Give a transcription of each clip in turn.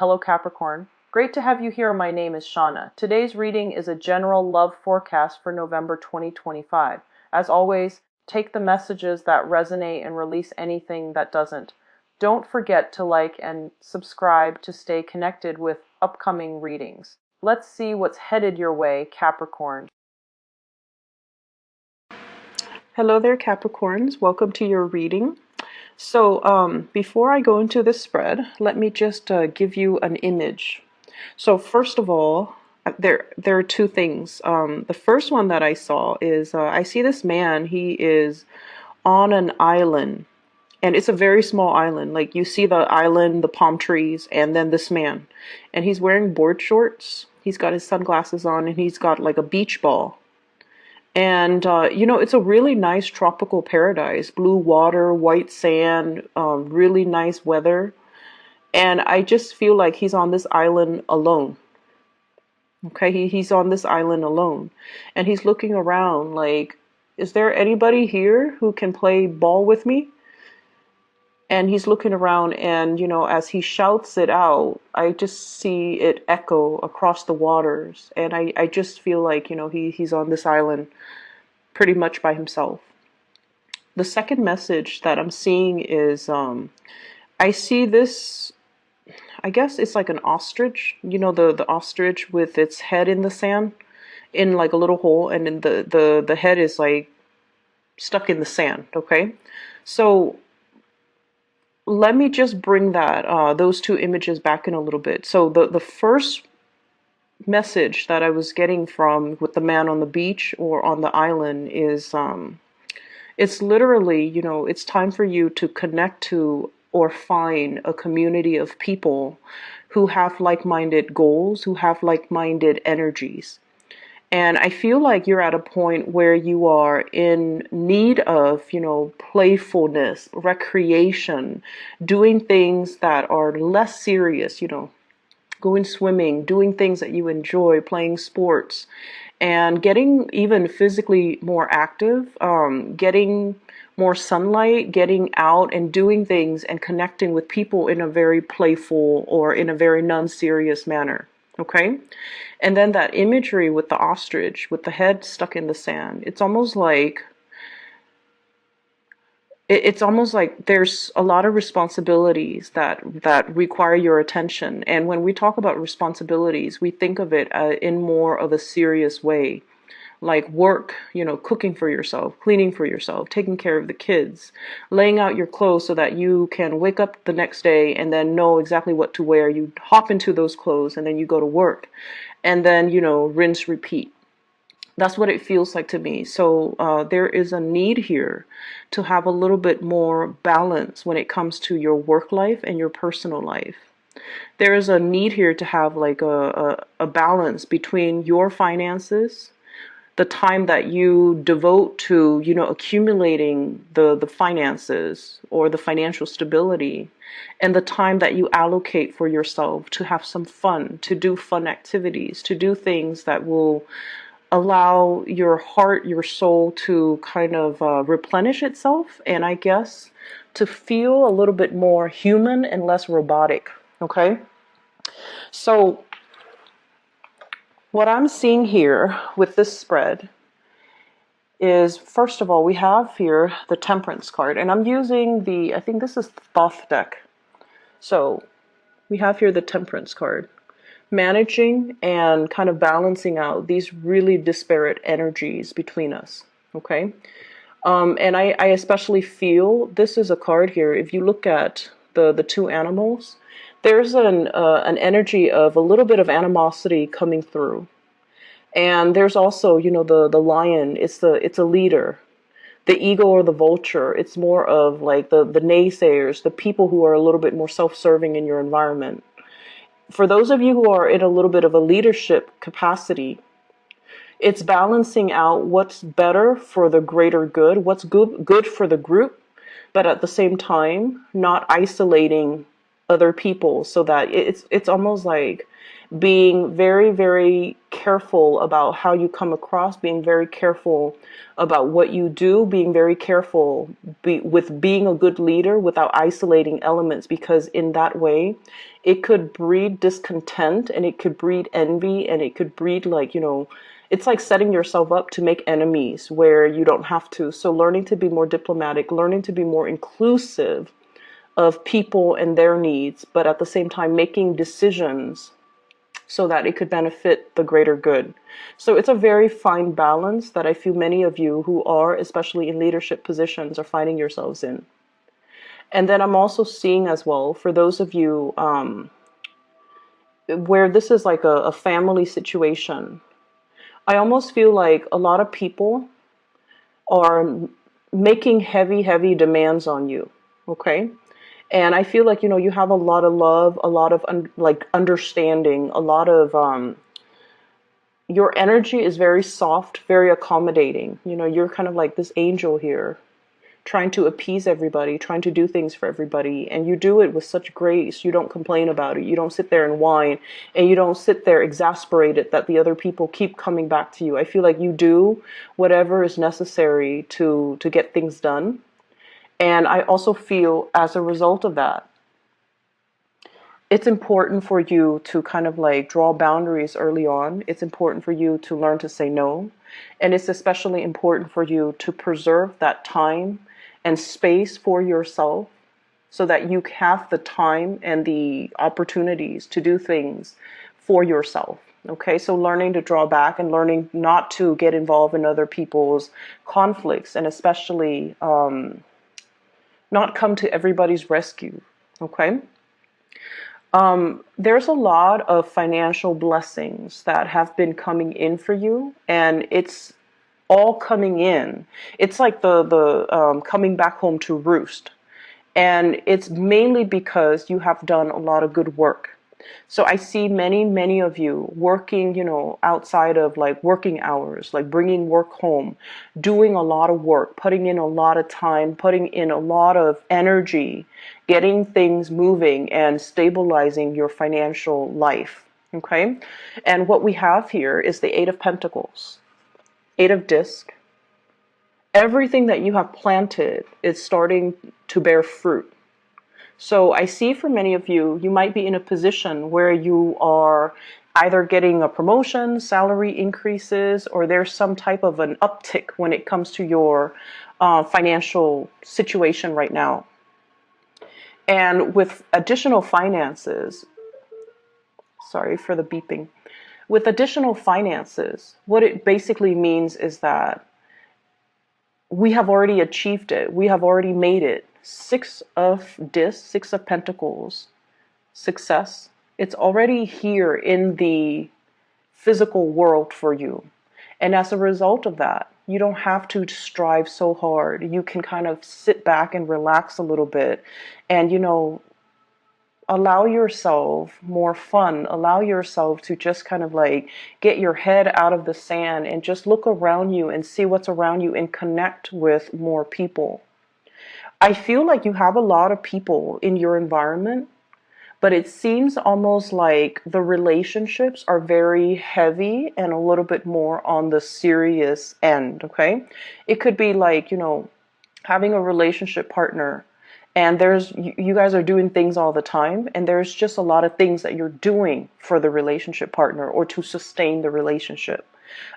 Hello Capricorn. Great to have you here. My name is Shauna. Today's reading is a general love forecast for November 2025. As always, take the messages that resonate and release anything that doesn't. Don't forget to like and subscribe to stay connected with upcoming readings. Let's see what's headed your way, Capricorn. Hello there, Capricorns. Welcome to your reading. So before I go into this spread, let me just give you an image. So first of all, there are two things. The first one that I saw is I see this man. He is on an island, and it's a very small island. Like, you see the island, the palm trees, and then this man. And he's wearing board shorts. He's got his sunglasses on, and he's got like a beach ball. And, it's a really nice tropical paradise. Blue water, white sand, really nice weather. And I just feel like he's on this island alone. Okay, he's on this island alone. And he's looking around like, is there anybody here who can play ball with me? And he's looking around, and, as he shouts it out, I just see it echo across the waters. And I just feel like, he's on this island pretty much by himself. The second message that I'm seeing is I see this, I guess it's like an ostrich, the ostrich with its head in the sand, in like a little hole, and then the head is like stuck in the sand. Okay, so let me just bring those two images back in a little bit. So the first message that I was getting from with the man on the beach or on the island is it's literally, it's time for you to connect to or find a community of people who have like-minded goals, who have like-minded energies. And I feel like you're at a point where you are in need of, playfulness, recreation, doing things that are less serious, going swimming, doing things that you enjoy, playing sports, and getting even physically more active, getting more sunlight, getting out and doing things and connecting with people in a very playful or in a very non-serious manner. Okay? And then that imagery with the ostrich, with the head stuck in the sand, it's almost like there's a lot of responsibilities that require your attention. And when we talk about responsibilities, we think of it in more of a serious way, like work, cooking for yourself, cleaning for yourself, taking care of the kids, laying out your clothes so that you can wake up the next day and then know exactly what to wear. You hop into those clothes and then you go to work, and then, rinse, repeat. That's what it feels like to me. So there is a need here to have a little bit more balance when it comes to your work life and your personal life. There is a need here to have like a balance between your finances, the time that you devote to, accumulating the finances or the financial stability, and the time that you allocate for yourself to have some fun, to do fun activities, to do things that will allow your heart, your soul to kind of replenish itself, and I guess to feel a little bit more human and less robotic. Okay? So what I'm seeing here with this spread is, first of all, we have here the Temperance card, and I'm using I think this is Thoth deck. So we have here the Temperance card, managing and kind of balancing out these really disparate energies between us. Okay, and I especially feel this is a card here. If you look at the two animals, there's an energy of a little bit of animosity coming through, and there's also, the lion. It's a leader. The eagle or the vulture, it's more of like the naysayers, the people who are a little bit more self-serving in your environment. For those of you who are in a little bit of a leadership capacity, it's balancing out what's better for the greater good, what's good for the group, but at the same time, not isolating other people, so that it's almost like being very, very careful about how you come across, being very careful about what you do, being very careful with being a good leader without isolating elements, because in that way, it could breed discontent and it could breed envy and it could breed, like, it's like setting yourself up to make enemies where you don't have to. So learning to be more diplomatic, learning to be more inclusive of people and their needs, but at the same time making decisions so that it could benefit the greater good. So it's a very fine balance that I feel many of you who are, especially in leadership positions, are finding yourselves in. And then I'm also seeing as well, for those of you where this is like a family situation, I almost feel like a lot of people are making heavy, heavy demands on you. Okay. And I feel like, you have a lot of love, a lot of like understanding, a lot of, your energy is very soft, very accommodating. You're kind of like this angel here, trying to appease everybody, trying to do things for everybody. And you do it with such grace. You don't complain about it. You don't sit there and whine, and you don't sit there exasperated that the other people keep coming back to you. I feel like you do whatever is necessary to get things done. And I also feel, as a result of that, it's important for you to kind of like draw boundaries early on. It's important for you to learn to say no. And it's especially important for you to preserve that time and space for yourself so that you have the time and the opportunities to do things for yourself. Okay, so learning to draw back and learning not to get involved in other people's conflicts, and especially not come to everybody's rescue. Okay. There's a lot of financial blessings that have been coming in for you, and it's all coming in. It's like the coming back home to roost, and it's mainly because you have done a lot of good work. So I see many, many of you working, outside of like working hours, like bringing work home, doing a lot of work, putting in a lot of time, putting in a lot of energy, getting things moving and stabilizing your financial life. Okay. And what we have here is the Eight of Pentacles, Eight of Disc. Everything that you have planted is starting to bear fruit. So I see for many of you, you might be in a position where you are either getting a promotion, salary increases, or there's some type of an uptick when it comes to your financial situation right now. And with additional finances, sorry for the beeping, with additional finances, what it basically means is that we have already achieved it. We have already made it. Six of Discs, Six of Pentacles, success. It's already here in the physical world for you. And as a result of that, you don't have to strive so hard. You can kind of sit back and relax a little bit and, allow yourself more fun. Allow yourself to just kind of like get your head out of the sand and just look around you and see what's around you and connect with more people. I feel like you have a lot of people in your environment, but it seems almost like the relationships are very heavy and a little bit more on the serious end, okay? It could be like, having a relationship partner and you guys are doing things all the time, and there's just a lot of things that you're doing for the relationship partner or to sustain the relationship.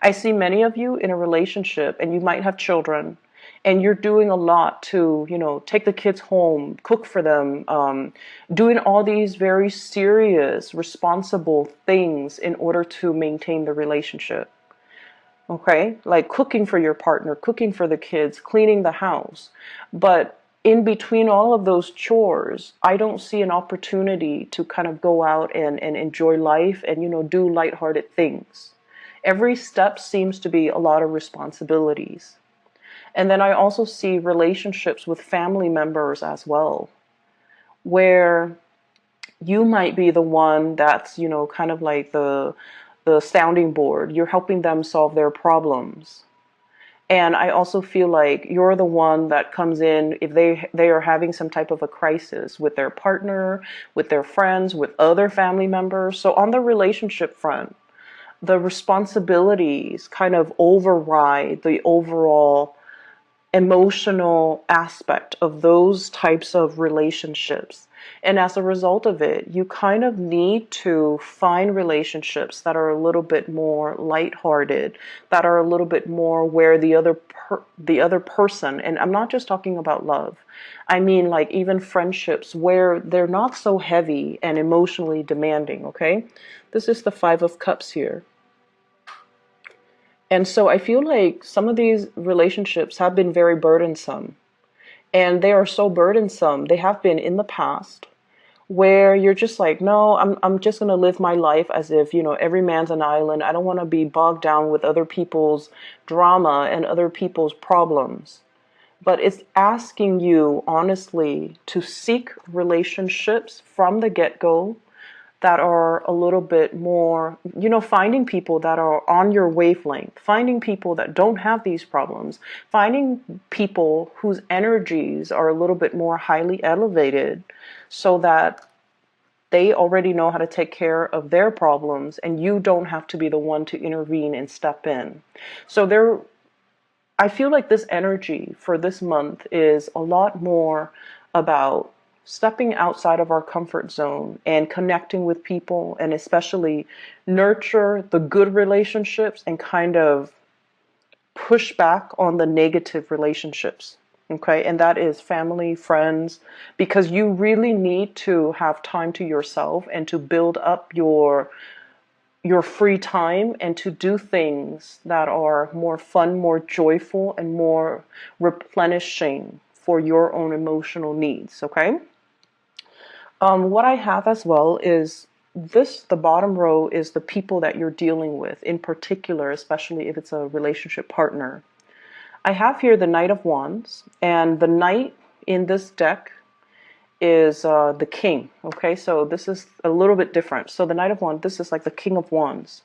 I see many of you in a relationship and you might have children, and you're doing a lot to, take the kids home, cook for them, doing all these very serious, responsible things in order to maintain the relationship. Okay? Like cooking for your partner, cooking for the kids, cleaning the house. But in between all of those chores, I don't see an opportunity to kind of go out and enjoy life and, do lighthearted things. Every step seems to be a lot of responsibilities. And then I also see relationships with family members as well, where you might be the one that's, kind of like the sounding board. You're helping them solve their problems. And I also feel like you're the one that comes in if they are having some type of a crisis with their partner, with their friends, with other family members. So on the relationship front, the responsibilities kind of override the overall emotional aspect of those types of relationships. And as a result of it, you kind of need to find relationships that are a little bit more lighthearted, that are a little bit more where the other person, and I'm not just talking about love. I mean like even friendships where they're not so heavy and emotionally demanding, okay? This is the 5 of Cups here. And so I feel like some of these relationships have been very burdensome. And they are so burdensome. They have been in the past where you're just like, no, I'm just going to live my life as if, every man's an island. I don't want to be bogged down with other people's drama and other people's problems. But it's asking you honestly to seek relationships from the get-go that are a little bit more, finding people that are on your wavelength, finding people that don't have these problems, finding people whose energies are a little bit more highly elevated so that they already know how to take care of their problems and you don't have to be the one to intervene and step in. So I feel like this energy for this month is a lot more about stepping outside of our comfort zone and connecting with people, and especially nurture the good relationships and kind of push back on the negative relationships. Okay, and that is family, friends, because you really need to have time to yourself and to build up your free time and to do things that are more fun, more joyful, and more replenishing for your own emotional needs, okay? What I have as well is the bottom row is the people that you're dealing with, in particular, especially if it's a relationship partner. I have here the Knight of Wands, and the Knight in this deck is the King, okay? So this is a little bit different. So the Knight of Wands, this is like the King of Wands.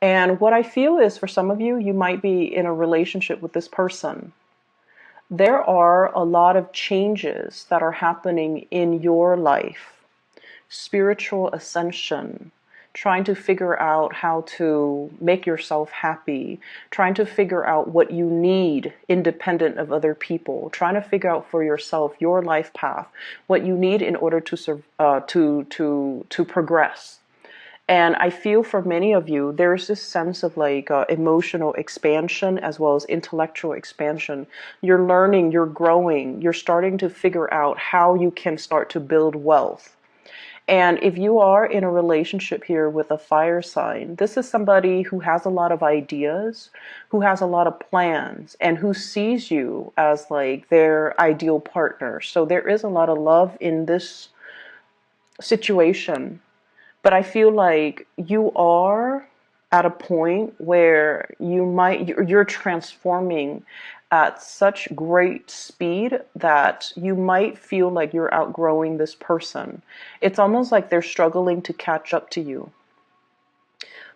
And what I feel is for some of you, you might be in a relationship with this person. There are a lot of changes that are happening in your life. Spiritual ascension, trying to figure out how to make yourself happy, trying to figure out what you need independent of other people, trying to figure out for yourself your life path, what you need in order to progress. And I feel for many of you, there's this sense of like emotional expansion as well as intellectual expansion. You're learning, you're growing, you're starting to figure out how you can start to build wealth. And if you are in a relationship here with a fire sign, this is somebody who has a lot of ideas, who has a lot of plans, and who sees you as like their ideal partner. So there is a lot of love in this situation. But I feel like you are at a point where you're transforming at such great speed that you might feel like you're outgrowing this person. It's almost like they're struggling to catch up to you.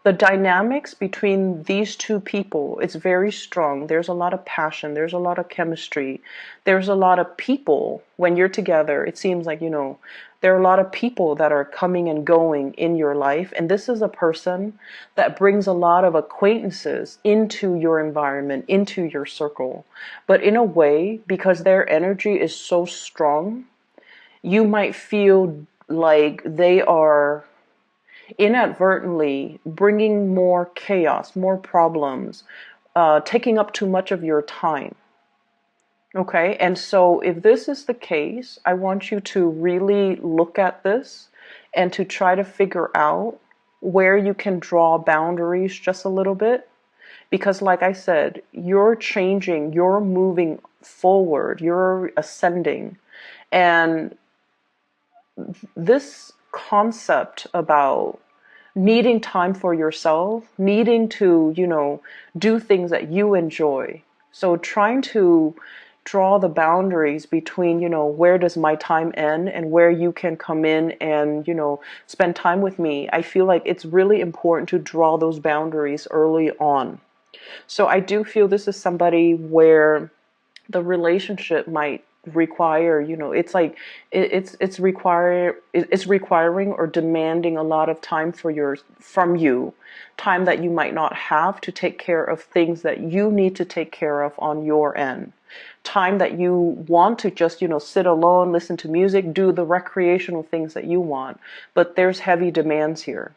The dynamics between these two people, it's very strong. There's a lot of passion. There's a lot of chemistry. There's a lot of people when you're together. It seems like, there are a lot of people that are coming and going in your life. And this is a person that brings a lot of acquaintances into your environment, into your circle. But in a way, because their energy is so strong, you might feel like they are inadvertently bringing more chaos, more problems, taking up too much of your time. Okay, and so if this is the case, I want you to really look at this and to try to figure out where you can draw boundaries just a little bit. Because like I said, you're changing, you're moving forward, you're ascending. And this concept about needing time for yourself, needing to, do things that you enjoy. So trying to draw the boundaries between, where does my time end and where you can come in and, spend time with me. I feel like it's really important to draw those boundaries early on. So I do feel this is somebody where the relationship might require, it's like it's requiring or demanding a lot of time from you, time that you might not have to take care of things that you need to take care of on your end, time that you want to just, sit alone, listen to music, do the recreational things that you want, but there's heavy demands here.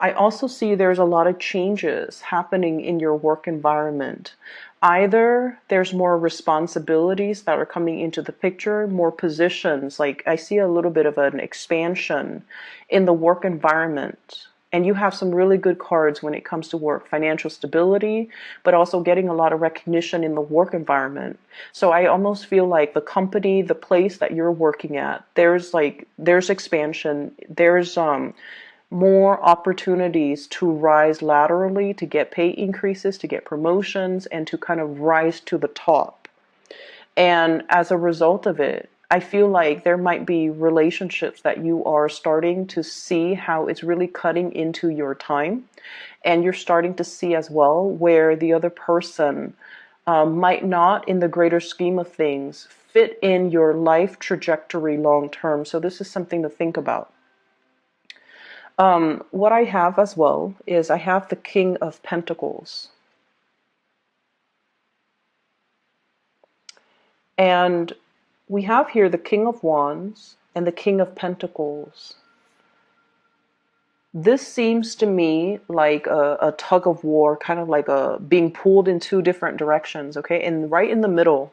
I also see there's a lot of changes happening in your work environment. Either there's more responsibilities that are coming into the picture, more positions, like I see a little bit of an expansion in the work environment. And you have some really good cards when it comes to work, financial stability, but also getting a lot of recognition in the work environment. So I almost feel like the company, the place that you're working at, there's expansion, there's more opportunities to rise laterally, to get pay increases, to get promotions, and to kind of rise to the top. And as a result of it, I feel like there might be relationships that you are starting to see how it's really cutting into your time. And you're starting to see as well where the other person might not, in the greater scheme of things, fit in your life trajectory long term. So this is something to think about. What I have as well is I have the King of Pentacles. And we have here the King of Wands and the King of Pentacles. This seems to me like a tug of war, kind of like being pulled in two different directions, okay? And right in the middle,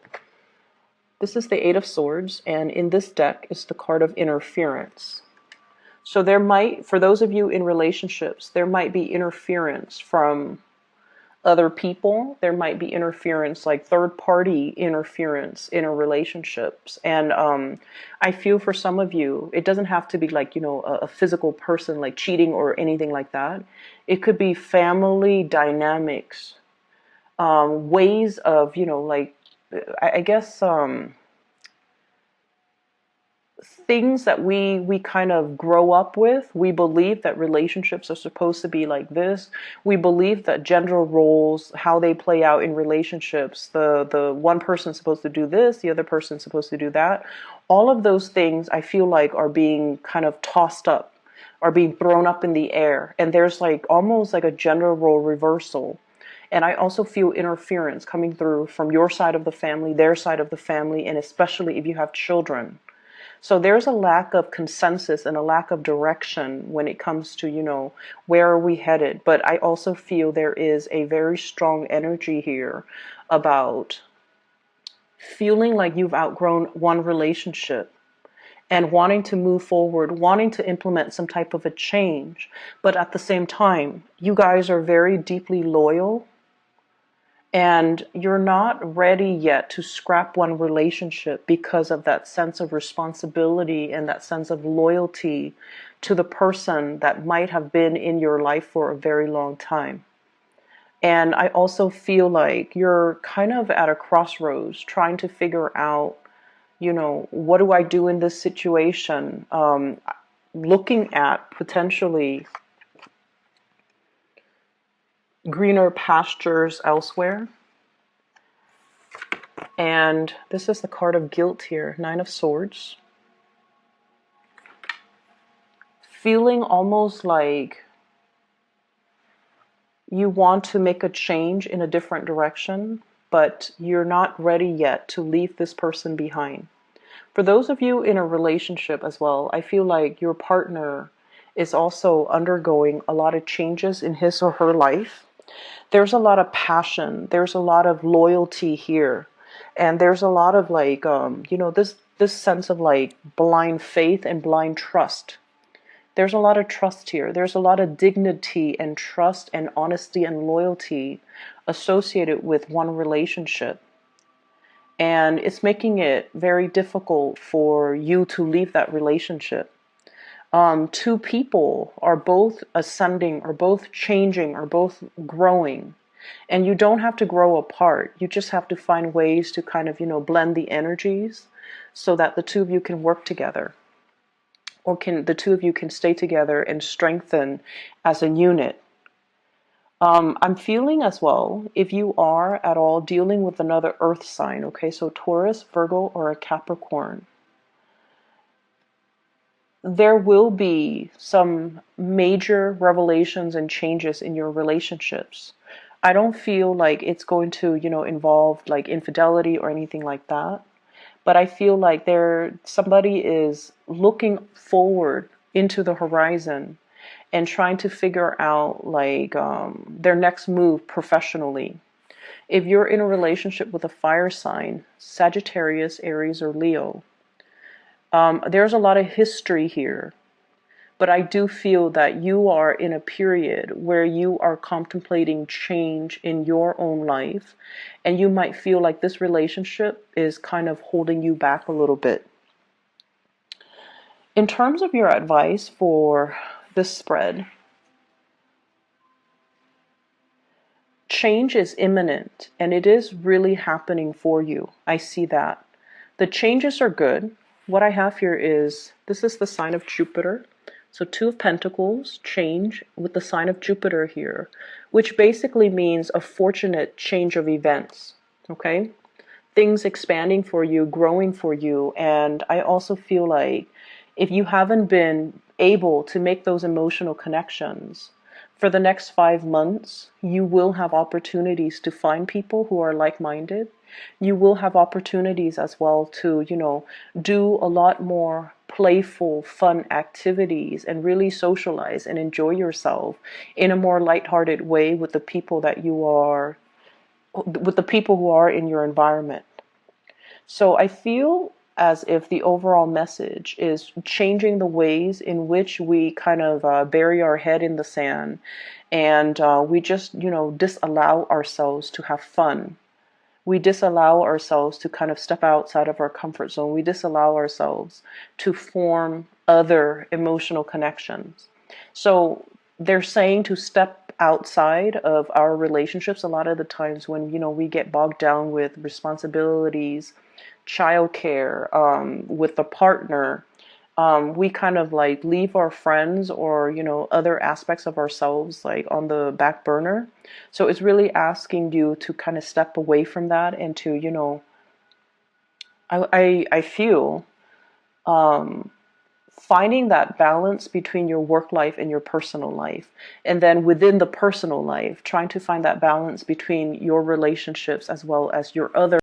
this is the Eight of Swords, and in this deck is the card of interference. So there might, for those of you in relationships, there might be interference from other people. There might be interference, like third-party interference in a relationships. And I feel for some of you, it doesn't have to be like, a physical person like cheating or anything like that. It could be family dynamics, ways of, like, I guess, things that we kind of grow up with. We believe that relationships are supposed to be like this. We believe that gender roles, how they play out in relationships, the one person's supposed to do this, the other person's supposed to do that. All of those things I feel like are being kind of tossed up, are being thrown up in the air. And there's like almost like a gender role reversal. And I also feel interference coming through from your side of the family, their side of the family, and especially if you have children. So there's a lack of consensus and a lack of direction when it comes to, where are we headed? But I also feel there is a very strong energy here about feeling like you've outgrown one relationship and wanting to move forward, wanting to implement some type of a change. But at the same time, you guys are very deeply loyal. And you're not ready yet to scrap one relationship because of that sense of responsibility and that sense of loyalty to the person that might have been in your life for a very long time. And I also feel like you're kind of at a crossroads trying to figure out, what do I do in this situation? Looking at potentially greener pastures elsewhere. And this is the card of guilt here, Nine of Swords. Feeling almost like you want to make a change in a different direction, but you're not ready yet to leave this person behind. For those of you in a relationship as well, I feel like your partner is also undergoing a lot of changes in his or her life. There's a lot of passion. There's a lot of loyalty here. And there's a lot of like, this sense of like blind faith and blind trust. There's a lot of trust here. There's a lot of dignity and trust and honesty and loyalty associated with one relationship. And it's making it very difficult for you to leave that relationship. Two people are both ascending, are both changing, are both growing. And you don't have to grow apart. You just have to find ways to kind of, blend the energies so that the two of you can work together, or can the two of you can stay together and strengthen as a unit. I'm feeling as well, if you are at all dealing with another earth sign, okay, so Taurus, Virgo, or a Capricorn, there will be some major revelations and changes in your relationships. I don't feel like it's going to, involve like infidelity or anything like that. But I feel like somebody is looking forward into the horizon and trying to figure out like their next move professionally. If you're in a relationship with a fire sign, Sagittarius, Aries, or Leo, there's a lot of history here. But I do feel that you are in a period where you are contemplating change in your own life, and you might feel like this relationship is kind of holding you back a little bit. In terms of your advice for this spread, change is imminent and it is really happening for you. I see that. The changes are good. What I have here is, this is the sign of Jupiter. So Two of Pentacles, change with the sign of Jupiter here, which basically means a fortunate change of events, okay? Things expanding for you, growing for you. And I also feel like if you haven't been able to make those emotional connections, for the next 5 months, you will have opportunities to find people who are like-minded. You will have opportunities as well to, do a lot more playful, fun activities and really socialize and enjoy yourself in a more lighthearted way with the people who are in your environment. So I feel as if the overall message is changing the ways in which we kind of bury our head in the sand, and we just, disallow ourselves to have fun. We disallow ourselves to kind of step outside of our comfort zone. We disallow ourselves to form other emotional connections. So they're saying to step outside of our relationships a lot of the times when, we get bogged down with responsibilities, childcare, with the partner. We kind of like leave our friends or, other aspects of ourselves like on the back burner. So it's really asking you to kind of step away from that and to, I feel finding that balance between your work life and your personal life. And then within the personal life, trying to find that balance between your relationships as well as your other